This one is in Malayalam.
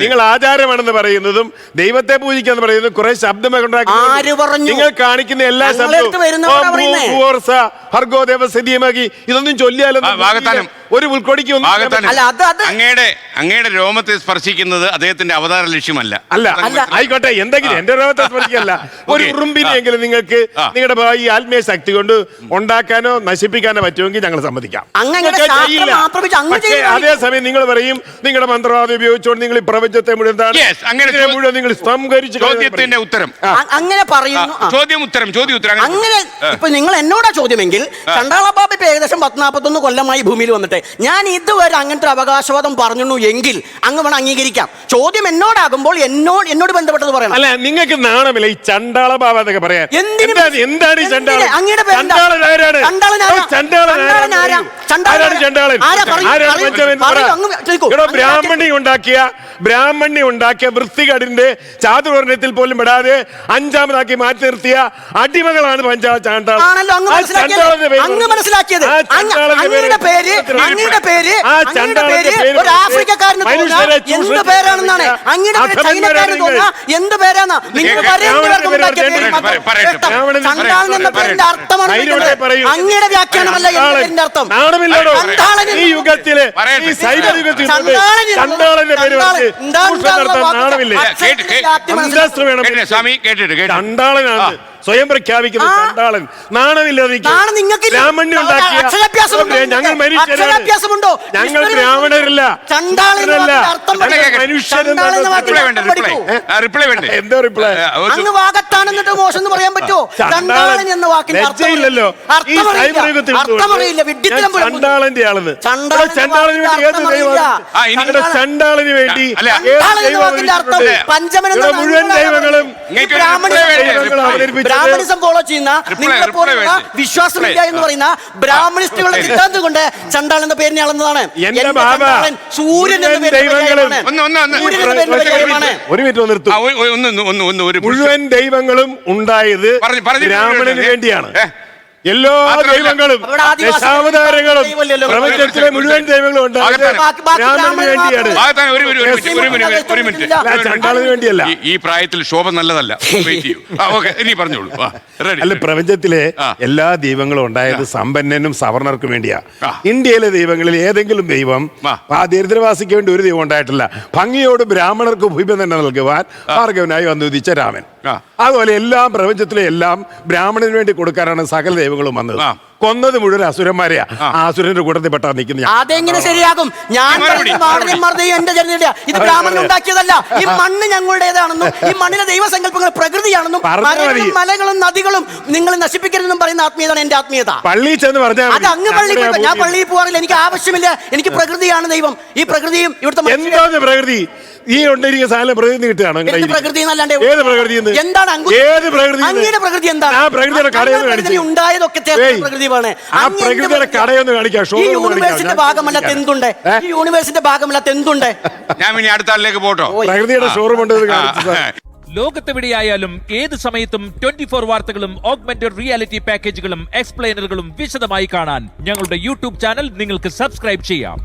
നിങ്ങൾ ആചാരമാണെന്ന് പറയുന്നതും ദൈവത്തെ പൂജിക്കാന്ന് പറയുന്നതും കുറെ ശബ്ദം നിങ്ങൾ കാണിക്കുന്ന എല്ലാ ശബ്ദവും ഇതൊന്നും ചൊല്ലിയാലും ഒരു ഉൾക്കൊടിക്ക് അങ്ങയുടെ രോമത്തെ സ്പർശിക്കുന്നത് അദ്ദേഹത്തിന്റെ അവതാര ലക്ഷ്യമല്ല. അല്ല ആയിക്കോട്ടെ, എന്തെങ്കിലും എന്റെ രോമത്തെ സ്പർശിക്കല്ല, ഒരു ഉറുമ്പിനെങ്കിലും നിങ്ങൾക്ക് നിങ്ങളുടെ ഈ ആത്മീയ ശക്തി കൊണ്ട് ഉണ്ടാക്കാനോ നശിപ്പിക്കാനോ പറ്റുമെങ്കിൽ ഞങ്ങൾ സമ്മതിക്കാം. പക്ഷേ അതേസമയം നിങ്ങൾ പറയും നിങ്ങളുടെ മന്ത്രവാദം ഉപയോഗിച്ചുകൊണ്ട് നിങ്ങൾ ഈ പ്രപഞ്ചത്തെ മുഴുവൻ നിങ്ങൾ സംഹരിച്ചു. ചോദ്യത്തിന്റെ ഉത്തരം അങ്ങനെ പറയുന്നു. ചോദ്യം ഉത്തരം അങ്ങനെ ഇപ്പൊ നിങ്ങൾ എന്നോടാ ചോദ്യമെങ്കിൽ ചണ്ടാളബാബ ഇപ്പൊ ഏകദേശം 10-41 കൊല്ലമായി ഭൂമിയിൽ വന്നിട്ട് ഞാൻ ഇതുവരെ അങ്ങനത്തെ അവകാശവാദം പറഞ്ഞു എങ്കിൽ അങ്ങ് വേണം അംഗീകരിക്കാം. ചോദ്യം എന്നോടാകുമ്പോൾ എന്നോട് ബന്ധപ്പെട്ടത് പറയണം. അല്ല, നിങ്ങൾക്ക് നാണമില്ല ഈ ചണ്ടാള ബാബ എന്നൊക്കെ പറയാൻ? എന്താണ് ഈ ചണ്ടാളൻ? ബ്രാഹ്മണി ഉണ്ടാക്കിയ വൃത്തികേടിന്റെ ചാതുർവർണ്ണത്തിൽ പോലും പെടാതെ 5ാമതാക്കി മാറ്റി നിർത്തിയ അടിമകളാണ് ചണ്ടാളൻ. അങ്ങയുടെ വ്യാഖ്യാനമല്ല എന്റെ അർത്ഥം. ഈ യുഗത്തില് ഈ സൈബർ യുഗത്തിൽ ചണ്ടാളന്റെ പേര് ചണ്ടാളനാണ് സ്വയം പ്രഖ്യാപിക്കുന്ന ചണ്ടാളൻ. നാണമില്ലാതെ ഞങ്ങൾ മനുഷ്യരുണ്ടോ? ഞങ്ങൾ ബ്രാഹ്മണരല്ല, എന്തോ റിപ്ലൈ മോശം എന്ന് പറയാൻ പറ്റുമോ? ചണ്ടാളൻ എന്ന വാക്കിന്റെ ലജ്ജയില്ലല്ലോ. ഈ സൈബർ യുഗത്തിൽ ചണ്ടാളന്റെ ആളെന്ന് ചണ്ടാളന് വേണ്ടി ചണ്ടാളന് വേണ്ടി മുഴുവൻ ദൈവങ്ങളും ബ്രാഹ്മണിസം ഫോളോ ചെയ്യുന്ന നിങ്ങളെ പോലുള്ള വിശ്വാസമില്ല എന്ന് പറയുന്ന ബ്രാഹ്മണിസ്റ്റുകളുടെ സിദ്ധാന്തം കൊണ്ട് ചണ്ടാളൻ എന്ന പേരിനെ അളന്നതാണ്. സൂര്യൻ എന്ന മുഴുവൻ ദൈവങ്ങളും ഉണ്ടായത് ബ്രാഹ്മണന് വേണ്ടിയാണ്. എല്ലാ ദൈവങ്ങളും ദശാവതാരങ്ങളും പ്രപഞ്ചത്തിലെ മുഴുവൻ ദൈവങ്ങളും ഉണ്ടായത് ബ്രാഹ്മണന് വേണ്ടിയാണ്, ചണ്ടാളന് വേണ്ടിയല്ല. ഈ പ്രായത്തിൽ ശോഭ നല്ലതല്ല. ഇനി പറഞ്ഞോളൂ. അല്ല, പ്രപഞ്ചത്തിലെ എല്ലാ ദൈവങ്ങളും ഉണ്ടായത് സമ്പന്നനും സവർണർക്കും വേണ്ടിയാ. ഇന്ത്യയിലെ ദൈവങ്ങളിൽ ഏതെങ്കിലും ദൈവം ആ ദരിദ്രവാസിക്ക് വേണ്ടി ഒരു ദൈവം ഉണ്ടായിട്ടില്ല. ഭംഗിയോട് ബ്രാഹ്മണർക്ക് ഭൂപ്യം തന്നെ നൽകുവാൻ ഭാർഗവനായി വന്നുദിച്ച രാമൻ. അതുപോലെ എല്ലാം പ്രപഞ്ചത്തിലെ എല്ലാം ബ്രാഹ്മണന് വേണ്ടി കൊടുക്കാനാണ് സകല ദൈവങ്ങളും വന്നത്. കൊന്നത് മുഴുവൻ അസുരന്മാരെയാ. ആ അസുരന്റെ കൂട്ടത്തിൽ പെട്ടാ നിൽക്കുന്ന അതെങ്ങനെ ശരിയാകും? ഞാൻ എന്റെ ജനതയുടെ ഇത് ബ്രാഹ്മണൻ ഉണ്ടാക്കിയതല്ല. ഈ മണ്ണ് ഞങ്ങളുടേതാണെന്നും ഈ മണ്ണിലെ ദൈവസങ്കല്പങ്ങൾ പ്രകൃതിയാണെന്നും മലകളും നദികളും നിങ്ങൾ നശിപ്പിക്കരുതെന്നും പറയുന്ന ആത്മീയതാണ് എന്റെ ആത്മീയത. പള്ളിയിൽ ചെന്ന് പറഞ്ഞാൽ അത് അങ്ങ് പള്ളിയിൽ പോയി. ഞാൻ പള്ളിയിൽ പോകാറില്ല, എനിക്ക് ആവശ്യമില്ല. എനിക്ക് പ്രകൃതിയാണ് ദൈവം. ഈ പ്രകൃതിയും ഇവിടുത്തെ എന്താണ് പ്രകൃതി? ഈ ഉണ്ടായിരിക്കുന്ന സാധനം പ്രകൃതി കിട്ടുകയാണ്. പ്രകൃതി ഏത് പ്രകൃതി? എന്താണ് ഏത് പ്രകൃതി? അങ്ങയുടെ പ്രകൃതി എന്താണ്? ആ പ്രകൃതിയുടെ കടയൊന്ന് കാണിച്ചു. ഉണ്ടായതൊക്കെ പ്രകൃതിയാണ്. ആ പ്രകൃതിയുടെ കടയൊന്ന് കാണിക്കാം. ഈ യൂണിവേഴ്സിന്റെ ഭാഗമല്ലാത്ത എന്തുണ്ട്? ഈ യൂണിവേഴ്സിന്റെ ഭാഗമല്ലാത്ത എന്തുണ്ട്? ഞാൻ ഇനി അടുത്ത ആളിലേക്ക് പോട്ടോ. പ്രകൃതിയുടെ ഷോറൂം ഉണ്ട്. ലോകത്തെവിടെയായാലും ഏത് സമയത്തും 24 വാർത്തകളും ഓഗ്മെന്റഡ് റിയാലിറ്റി പാക്കേജുകളും എക്സ്പ്ലെയിനറുകളും വിശദമായി കാണാൻ ഞങ്ങളുടെ യൂട്യൂബ് ചാനൽ നിങ്ങൾക്ക് സബ്സ്ക്രൈബ് ചെയ്യാം.